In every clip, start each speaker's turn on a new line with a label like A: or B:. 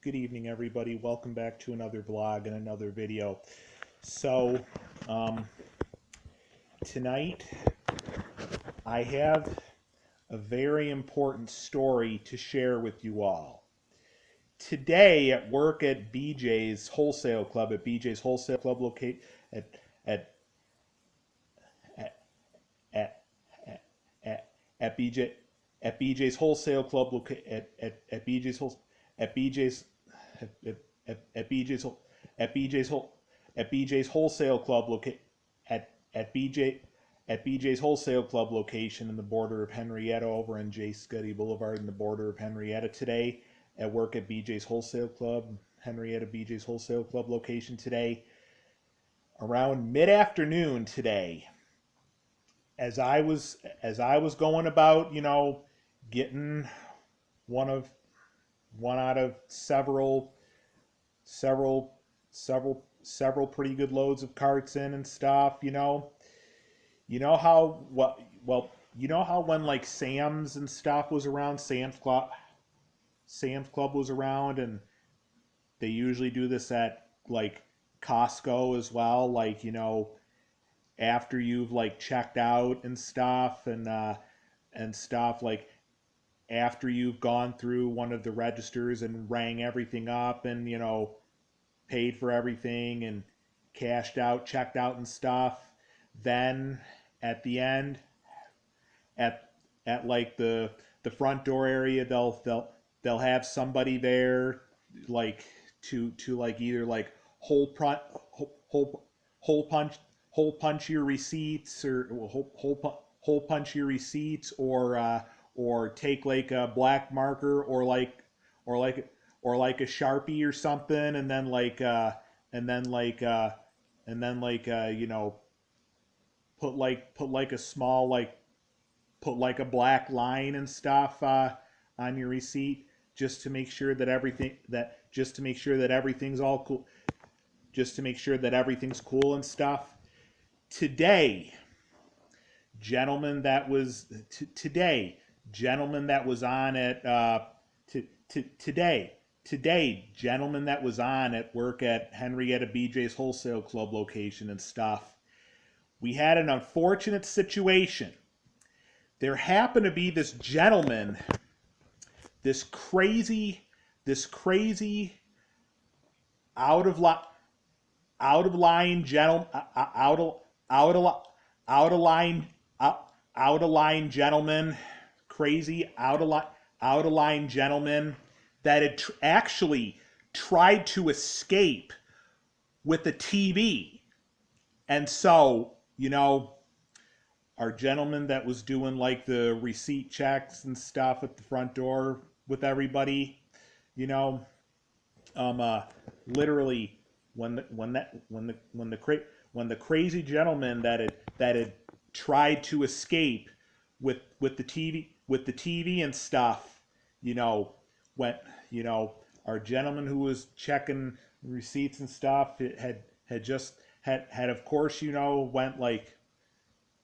A: Good evening, everybody. Welcome back to another vlog and another video. So, tonight I have a very important story to share with you all. Today at work at BJ's Wholesale Club, at BJ's Wholesale Club locate at at at at, at BJ at BJ's Wholesale Club at BJ's at BJ's at BJ's at BJ's at BJ's Wholesale Club at BJ's Wholesale Club location in the border of Henrietta over on J. Scuddy Boulevard in the border of Henrietta today. At work at BJ's Wholesale Club, Henrietta BJ's Wholesale Club location today. Around mid-afternoon today, as I was going about, getting one out of several pretty good loads of carts in and stuff, you know how when like Sam's and stuff was around, Sam's Club was around, and they usually do this at like Costco as well, like, after you've like checked out and stuff, and stuff, like after you've gone through one of the registers and rang everything up and paid for everything and cashed out, checked out and stuff, then at the end, at like the front door area, they'll have somebody there like to like either like hole punch your receipts, or hole punch your receipts, or take like a black marker or like a Sharpie or something, and then put like a small, like put like a black line and stuff on your receipt, just to make sure that everything's all cool, just to make sure that everything's cool and stuff. Today, gentleman that was on at today, gentleman that was on at work at Henrietta BJ's Wholesale Club location and stuff, we had an unfortunate situation. There happened to be this gentleman, this crazy out of line gentleman, crazy out of line gentleman that had actually tried to escape with the TV. And so, our gentleman that was doing like the receipt checks and stuff at the front door with everybody, literally when the crazy gentleman that had tried to escape with the TV and stuff, went, our gentleman who was checking receipts and stuff, it had of course, went like,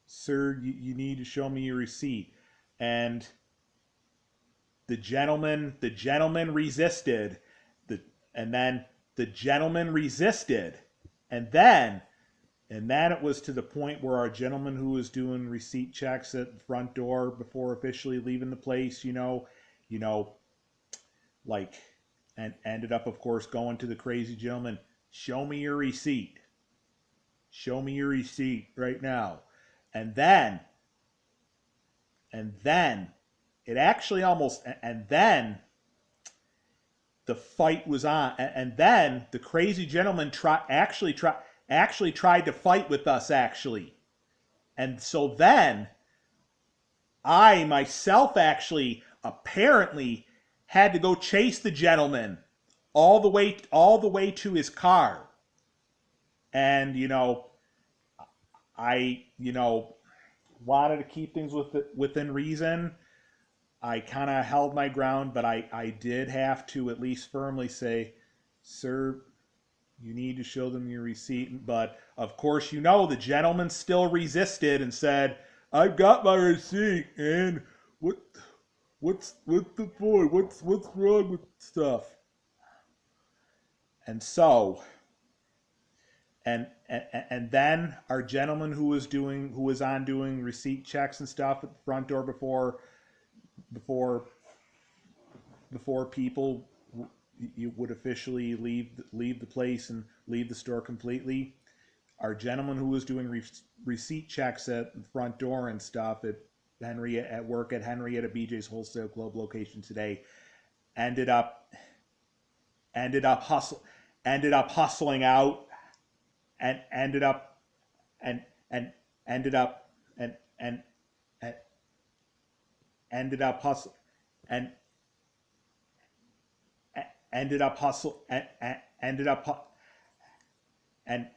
A: "Sir, you need to show me your receipt." And the gentleman resisted, and then the gentleman resisted, and then it was to the point where our gentleman who was doing receipt checks at the front door before officially leaving the place, like, and ended up, of course, going to the crazy gentleman, "Show me your receipt. Show me your receipt right now." And then it actually almost, and then the fight was on, and then the crazy gentleman actually tried to fight with us, actually. And so then I myself actually apparently had to go chase the gentleman all the way to his car. And I wanted to keep things within reason. I kind of held my ground, but I did have to at least firmly say, "Sir, you need to show them your receipt." But of course, the gentleman still resisted and said, "I've got my receipt, and what's the point? What's wrong with stuff?" And so, and then our gentleman who was on doing receipt checks and stuff at the front door before before people you would officially leave the place and leave the store completely. Our gentleman who was doing receipt checks at the front door and stuff at Henrietta BJ's Wholesale Club location today ended up ended up hustle ended up hustling out and and and ended up and ended up hustle and ended up hustle and ended up and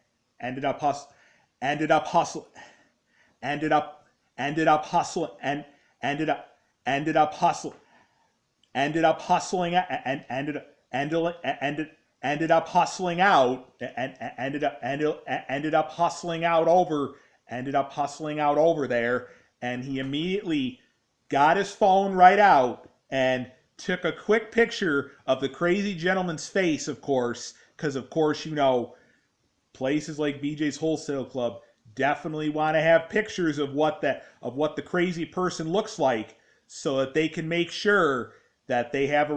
A: ended up hustle ended up hustle ended up ended up hustle and ended up ended up hustle ended up hustling and ended up hustling out and ended up hustling out over there, and he immediately got his phone right out and took a quick picture of the crazy gentleman's face, of course, because of course, places like BJ's Wholesale Club definitely want to have pictures of what the crazy person looks like, so that they can make sure that they have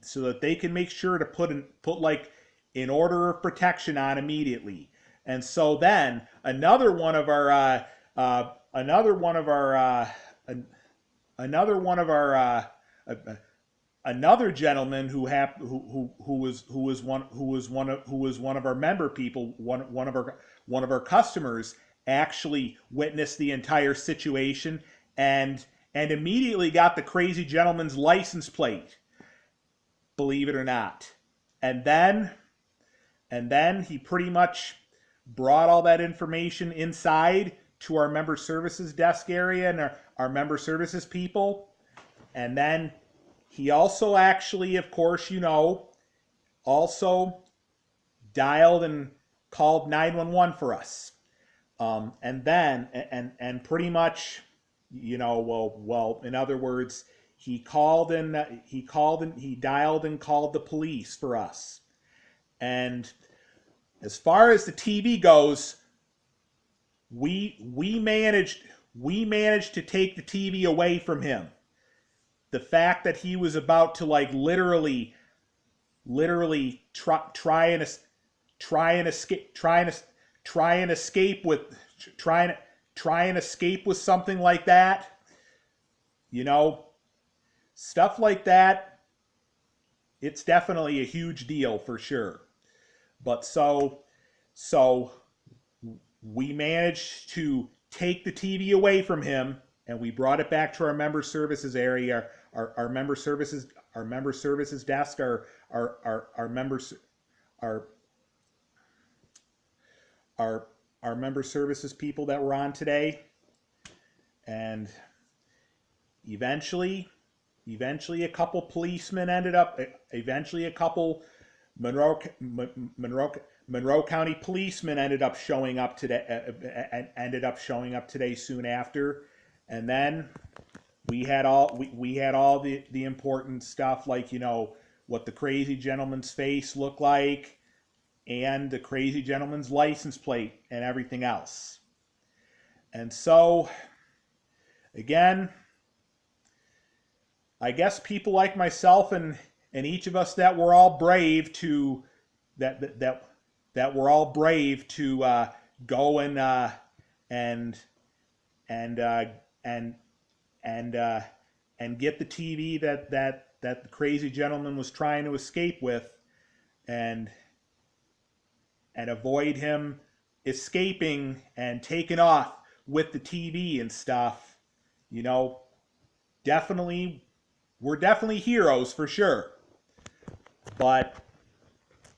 A: so that they can make sure to put like an order of protection on immediately. And so then another one of our another one of our another one of our another gentleman who was one of our member people, one of our customers, actually witnessed the entire situation and immediately got the crazy gentleman's license plate, believe it or not. And then he pretty much brought all that information inside to our member services desk area and our member services people. And then he also actually, of course, also dialed and called 911 for us. And then, and pretty much, well, in other words, he dialed and called the police for us. And as far as the TV goes, we managed to take the TV away from him. The fact that he was about to like literally try and escape with something like that, stuff like that, it's definitely a huge deal for sure. But so we managed to take the TV away from him, and we brought it back to our member services area, our member services desk, our member services people that were on today. And eventually a couple policemen a couple Monroe County policemen ended up showing up today soon after. And then we had all the important stuff, like what the crazy gentleman's face looked like and the crazy gentleman's license plate and everything else. And so again, I guess people like myself and each of us that were all brave to go and get the TV that the crazy gentleman was trying to escape with, and avoid him escaping and taking off with the TV and stuff. We're definitely heroes for sure. But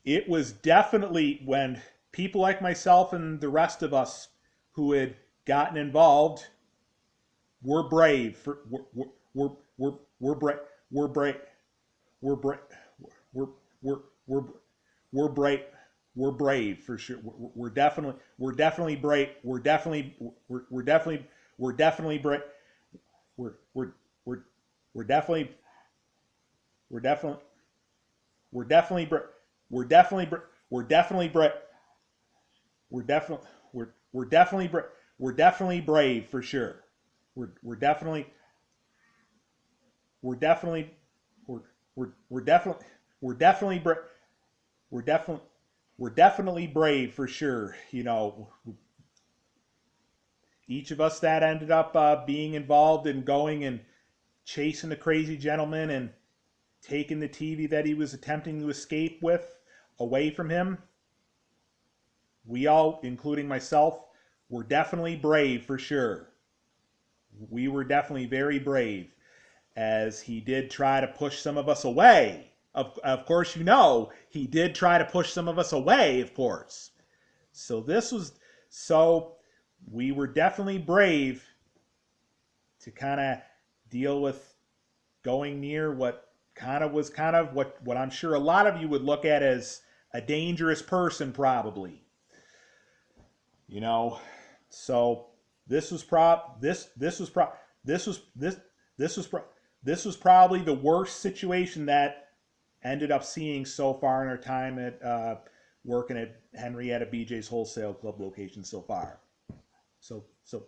A: it was definitely when people like myself and the rest of us who had gotten involved were brave. We're brave. We're brave. We're brave. We're brave. We're brave for sure. We're definitely brave. We're definitely brave. We're definitely brave. we're definitely we're definitely we're definitely we're definitely we're definitely brave for sure. We're definitely we're definitely we're we're definitely we're definitely we're definitely we're definitely brave for sure. You know, each of us that ended up being involved in going and chasing the crazy gentleman and taking the TV that he was attempting to escape with away from him. We all, including myself, were definitely brave for sure. We were definitely very brave, as he did try to push some of us away. Of course, you know, he did try to push some of us away, of course. So this was, so we were definitely brave to kind of deal with going near what kind of what I'm sure a lot of you would look at as a dangerous person, probably. You know, so this was prob this was pro this was this was pro this was probably the worst situation that ended up seeing so far in our time at working at Henrietta BJ's Wholesale Club location so far. So so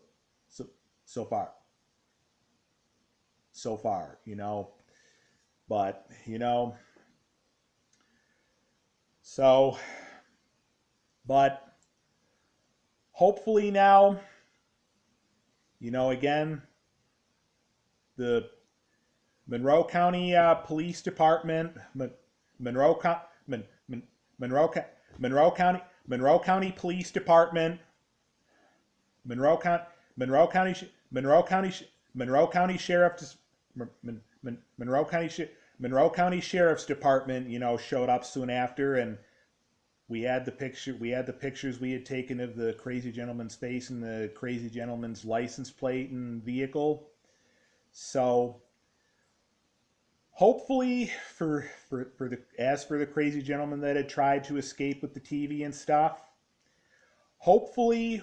A: so so far so far, you know. But you know, so but hopefully now, you know, again, the Monroe County Police Department, Monroe, Monroe, Monroe County, Monroe County Police Department, Monroe County, Monroe County, Monroe County, Monroe County Sheriff, Monroe County, Monroe County Sheriff's Department, you know, showed up soon after, and we had the picture. We had the pictures we had taken of the crazy gentleman's face and the crazy gentleman's license plate and vehicle. So hopefully for the as for the crazy gentleman that had tried to escape with the TV and stuff, hopefully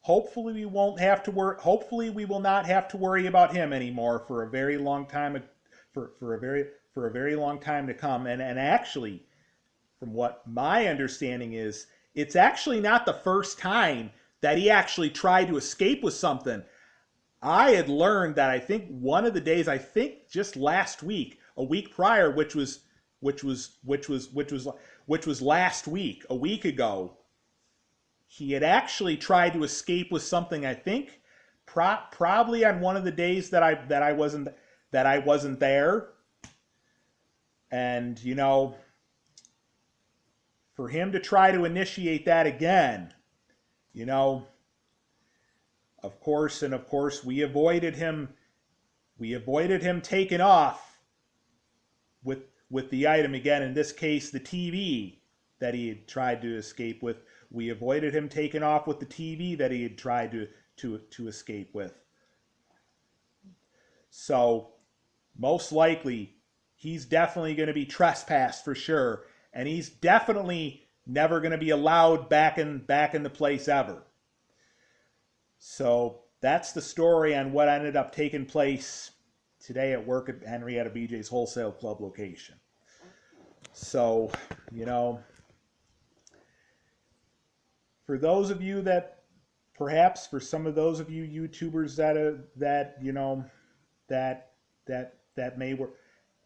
A: we won't have to worry. Hopefully we will not have to worry about him anymore for a very long time, for a very long time to come. And actually, from what my understanding is, it's actually not the first time that he actually tried to escape with something. I had learned that I think one of the days, I think just last week, a week prior, which was last week, a week ago, he had actually tried to escape with something. I think probably on one of the days that I wasn't there, and you know, for him to try to initiate that again, you know, of course, we avoided him. We avoided him taking off with the item again. In this case, the TV that he had tried to escape with. We avoided him taking off with the TV that he had tried to escape with. So most likely, he's definitely going to be trespassed for sure, and he's definitely never going to be allowed back in the place ever. So that's the story on what ended up taking place today at work at Henrietta BJ's Wholesale Club location. So, you know, for those of you that, perhaps for some of those of you YouTubers that you know that may work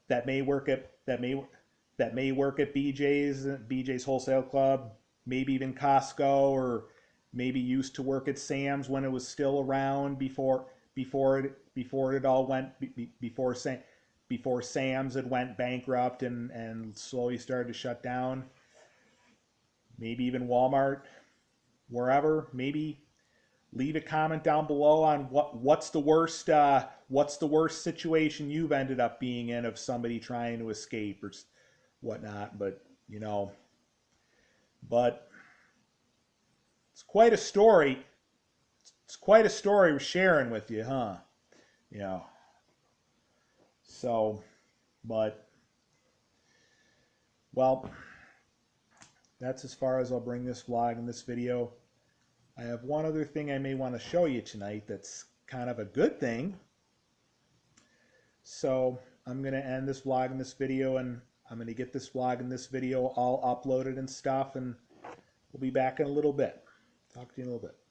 A: that may work at BJ's Wholesale Club, maybe even Costco, or maybe used to work at Sam's when it was still around before it all went before Sam's had went bankrupt and slowly started to shut down. Maybe even Walmart, wherever. Maybe leave a comment down below on what's the worst situation you've ended up being in of somebody trying to escape or whatnot. But you know, but it's quite a story. It's quite a story we're sharing with you, huh? You know. So, but well, that's as far as I'll bring this vlog and this video. I have one other thing I may want to show you tonight that's kind of a good thing. So I'm going to end this vlog and this video, and I'm going to get this vlog and this video all uploaded and stuff, and we'll be back in a little bit. Talk to you in a little bit.